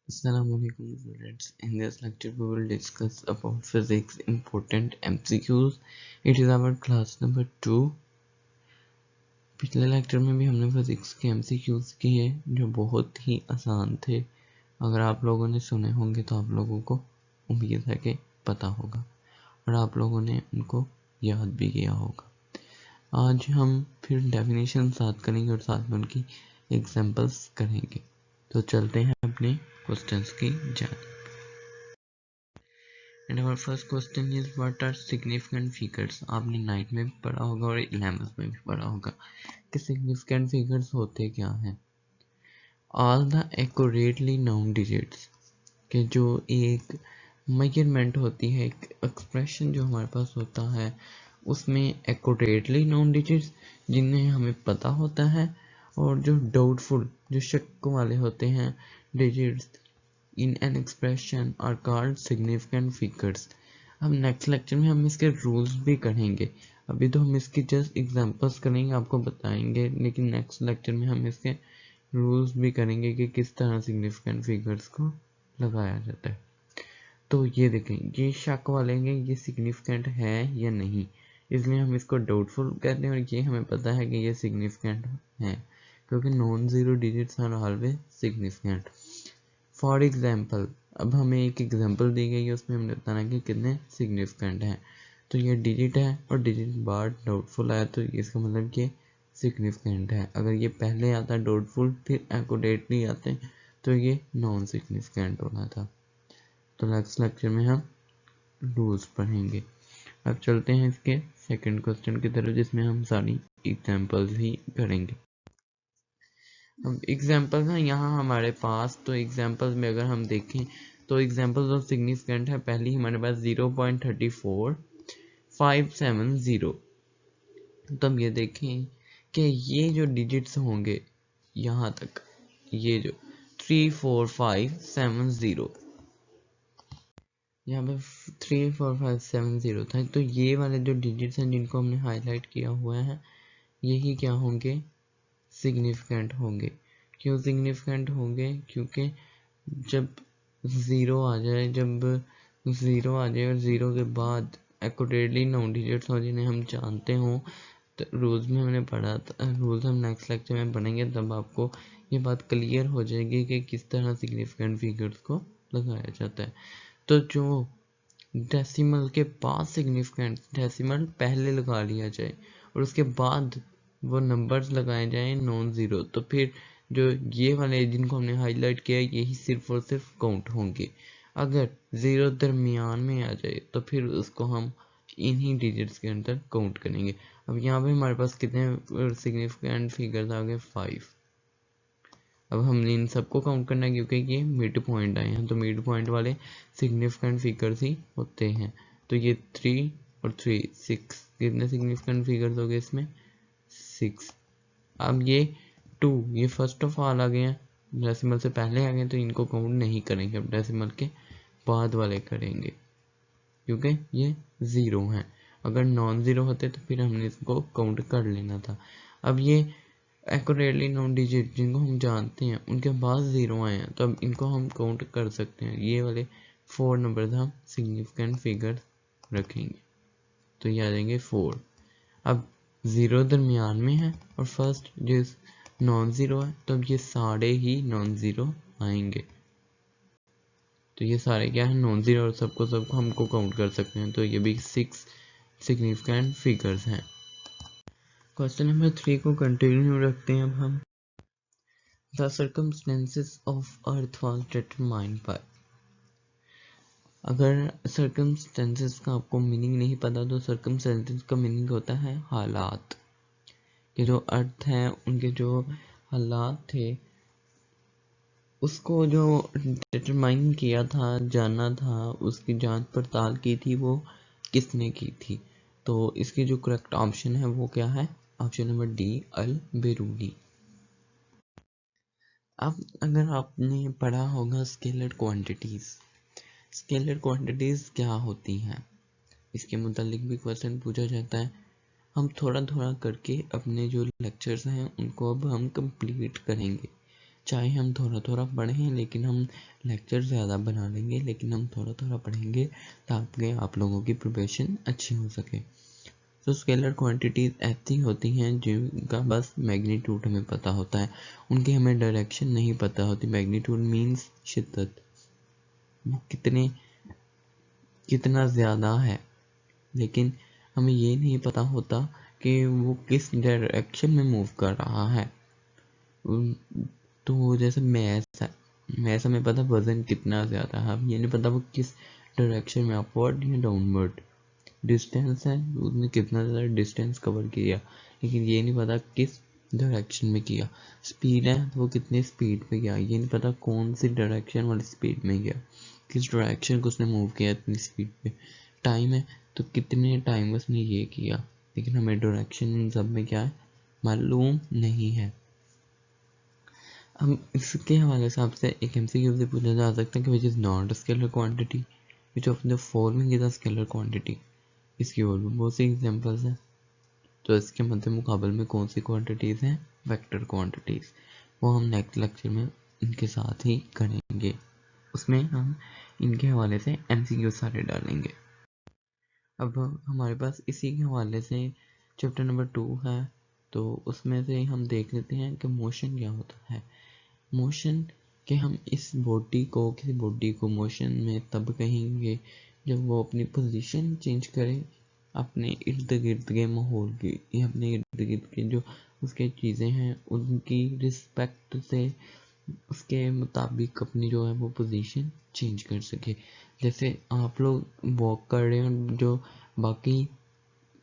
Assalamualaikum students. In this lecture we will discuss about physics important MCQs. It is our class number 2. पिछले lecture में भी हमने physics के MCQs किए जो बहुत ही आसान थे। अगर आप लोगों ने सुने होंगे तो आप लोगों को उम्मीद है कि पता होगा और आप लोगों ने उनको याद भी किया होगा। आज हम फिर डेफिनेशन साथ करेंगे और साथ में उनकी एग्जांपल्स करेंगे। तो चलते हैं अपने क्वेश्चंस की जानिब। And our first question is what are significant figures? आपने 9th में भी पढ़ा होगा और 11th में भी पढ़ा होगा कि significant figures होते क्या हैं। All the accurately known digits के जो एक मेजरमेंट होती है, एक एक्सप्रेशन जो हमारे पास होता है उसमें accurately known digits जिन्हें हमें पता होता है और जो डाउटफुल जो शक वाले होते हैं digits in an expression are called significant figures। अब नेक्स्ट लेक्चर में हम इसके रूल्स भी करेंगे। अभी तो हम इसकी जस्ट एग्जांपल्स करेंगे, आपको बताएंगे, लेकिन नेक्स्ट लेक्चर में हम इसके रूल्स भी करेंगे कि किस तरह सिग्निफिकेंट फिगर्स को लगाया जाता है। तो ये देखें, ये शक वाले हैं ये सिग्निफिकेंट है या नहीं, इसलिए हम इसको डाउटफुल कहते हैं और ये हमें पता है कि ये सिग्निफिकेंट है क्योंकि non zero digits are always significant. For example, अब हमें एक एग्जाम्पल दी गई है, उसमें हमने बताना कि कितने सिग्निफिकेंट हैं। तो ये डिजिट है और डिजिट बार डाउटफुल आया तो इसका मतलब कि सिग्निफिकेंट है। अगर ये पहले आता डाउटफुल फिर एक्यूरेटली आते तो ये नॉन सिग्निफिकेंट होना था। तो नेक्स्ट लेक्चर में हम रूल्स पढ़ेंगे। अब चलते हैं इसके सेकंड क्वेश्चन की तरफ जिसमें हम सारी एग्जाम्पल्स ही करेंगे। अब एग्जाम्पल है यहाँ हमारे पास, तो एग्जाम्पल्स में अगर हम देखें तो एग्जाम्पल्स ऑफ सिग्निफिकेंट है। पहली हमारे पास 0.34570। तो हम ये देखें कि ये जो डिजिट्स होंगे यहाँ तक, ये जो 34570 यहाँ पे 34570 था, तो ये वाले जो डिजिट्स हैं जिनको हमने हाईलाइट किया हुआ है यही क्या होंगे, सिग्निफिकेंट होंगे। क्यों सिग्निफिकेंट होंगे, क्योंकि जब ज़ीरो आ जाए और ज़ीरो के बाद एक्यूरेटली नॉन डिजिट्स हो जिन्हें हम जानते हों, तो रूल्स में हमने पढ़ा था, रूल्स हम नेक्स्ट लेक्चर में पढ़ेंगे, तब आपको ये बात क्लियर हो जाएगी कि किस तरह सिग्निफिकेंट फिगर्स को लगाया जाता है। तो जो डेसिमल के बाद सिग्निफिकेंट, डेसिमल पहले लगा लिया जाए और उसके बाद वो नंबर्स लगाए जाएं नॉन ज़ीरो, तो फिर जो ये वाले जिनको हमने हाईलाइट किया यही सिर्फ और सिर्फ काउंट होंगे। अगर ज़ीरो दरमियान में आ जाए तो फिर उसको हम इन्हीं डिजिट्स के अंदर काउंट करेंगे। अब यहाँ पे हमारे पास कितने सिग्निफिकेंट फिगर्स आ गए, 5। अब हमने इन सबको काउंट करना है क्योंकि ये मिड पॉइंट आए हैं, तो मिड पॉइंट वाले सिग्निफिकेंट फिगर्स ही होते हैं। तो ये 3 और 3 6, कितने सिग्निफिकेंट फिगर्स हो गए इसमें, 6। अब ये 2 ये फर्स्ट ऑफ ऑल आ गए हैं, डेसिमल से पहले आ गए तो इनको काउंट नहीं करेंगे, अब डेसिमल के बाद वाले करेंगे क्योंकि ये 0 हैं। अगर नॉन ज़ीरो होते तो फिर हमने इसको काउंट कर लेना था। अब ये एक्यूरेटली नॉन डिजिट जिनको हम जानते हैं उनके बाद 0 आए हैं, तो अब इनको हम काउंट कर सकते हैं। ये वाले 4 नंबर हम सिग्निफिकेंट फिगर रखेंगे, तो ये आ जाएंगे 4। अब 0 दरमियान में है और फर्स्ट जो नॉन ज़ीरो है, तो अब ये सारे ही नॉन ज़ीरो आएंगे। तो ये सारे क्या है, नॉन ज़ीरो, और सबको हमको काउंट कर सकते हैं। तो ये भी 6 सिग्निफिकेंट फिगर्स हैं। क्वेश्चन नंबर 3 को कंटिन्यू रखते हैं अब हम। The circumstances of Earth was determined by। अगर circumstances का आपको मीनिंग नहीं पता तो circumstances का मीनिंग होता है हालात। कि जो अर्थ है उनके जो हालात थे उसको जो डिटरमाइन किया था, जाना था, उसकी जांच पड़ताल की थी, वो किसने की थी। तो इसकी जो करेक्ट ऑप्शन है वो क्या है, ऑप्शन नंबर डी, अल बेरूनी। अब अगर आपने पढ़ा होगा स्केलर क्वांटिटीज, स्केलर क्वांटिटीज क्या होती हैं इसके मुतालिक भी क्वेश्चन पूछा जाता है। हम थोड़ा थोड़ा करके अपने जो लेक्चर्स हैं उनको अब हम कंप्लीट करेंगे। चाहे हम थोड़ा थोड़ा पढ़ें, लेकिन हम लेक्चर ज़्यादा बना लेंगे, लेकिन हम थोड़ा थोड़ा पढ़ेंगे ताकि आप लोगों की प्रिपरेशन अच्छी हो सके। तो स्केलर क्वांटिटीज़ ऐसी होती हैं जिनका बस मैग्नीट्यूड हमें पता होता है, उनकी हमें डायरेक्शन नहीं पता होती। मैग्नीट्यूड मीन्स शिद्दत, वो कितना ज़्यादा है, लेकिन हमें ये नहीं पता होता कि वो किस डायरेक्शन में मूव कर रहा है। तो जैसे मैथ हमें पता वज़न कितना ज़्यादा है, अब ये नहीं पता वो किस डायरेक्शन में, अपवर्ड या डाउनवर्ड। डिस्टेंस है, उसने कितना ज़्यादा डिस्टेंस कवर किया, लेकिन ये नहीं पता किस डायरेक्शन में किया। स्पीड है तो वो कितनी स्पीड पे गया, ये नहीं पता कौन सी डायरेक्शन वाली स्पीड में गया, किस डायरेक्शन को उसने मूव किया इतनी स्पीड पे। टाइम है तो कितने टाइम उसने ये किया, लेकिन हमें डायरेक्शन इन सब में क्या है मालूम नहीं है। हम इसके हवाले से आपसे एक MCQ से पूछा जा सकता है कि which is not scalar quantity, which of the following is a scalar quantity. इसकी और भी बहुत सी एग्जांपल्स हैं। तो इसके मध्य मुकाबले में कौन सी क्वांटिटीज़ हैं, वेक्टर क्वांटिटीज़, वो हम नेक्स्ट लेक्चर में इनके साथ ही करेंगे। उसमें हम इनके हवाले से MCQ सारे डालेंगे। अब हमारे पास इसी के हवाले से चैप्टर नंबर 2 है, तो उसमें से हम देख लेते हैं कि मोशन क्या होता है। मोशन के हम इस बॉडी को, किसी बॉडी को मोशन में तब कहेंगे जब वो अपनी पोजीशन चेंज करे अपने इर्द गिर्द के माहौल की, या अपने इर्द गिर्द के जो उसके चीज़ें हैं उनकी रिस्पेक्ट से, उसके मुताबिक अपनी जो है वो पोजीशन चेंज कर सके। जैसे आप लोग वॉक कर रहे हैं, जो बाकी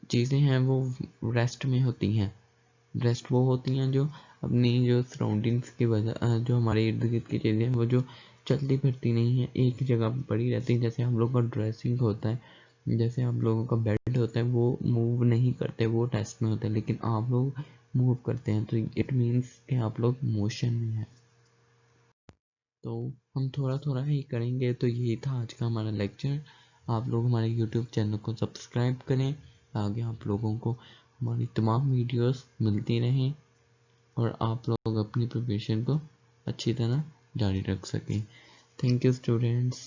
चीज़ें हैं वो रेस्ट में होती हैं। रेस्ट वो होती हैं जो अपनी जो सराउंडिंग्स की वजह, जो हमारे इर्द गिर्द की चीज़ें हैं वो जो चलती फिरती नहीं है, एक जगह पर पड़ी रहती है। जैसे हम लोग का ड्रेसिंग होता है, जैसे आप लोगों का बेड होता है, वो मूव नहीं करते, वो रेस्ट में होते हैं, लेकिन आप लोग मूव करते हैं, तो इट मीन्स कि आप लोग मोशन में हैं। तो हम थोड़ा थोड़ा ही करेंगे। तो यही था आज का हमारा लेक्चर। आप लोग हमारे YouTube चैनल को सब्सक्राइब करें, आगे आप लोगों को हमारी तमाम वीडियोस मिलती रहें और आप लोग अपनी प्रिपरेशन को अच्छी तरह जारी रख सकें। Thank you students.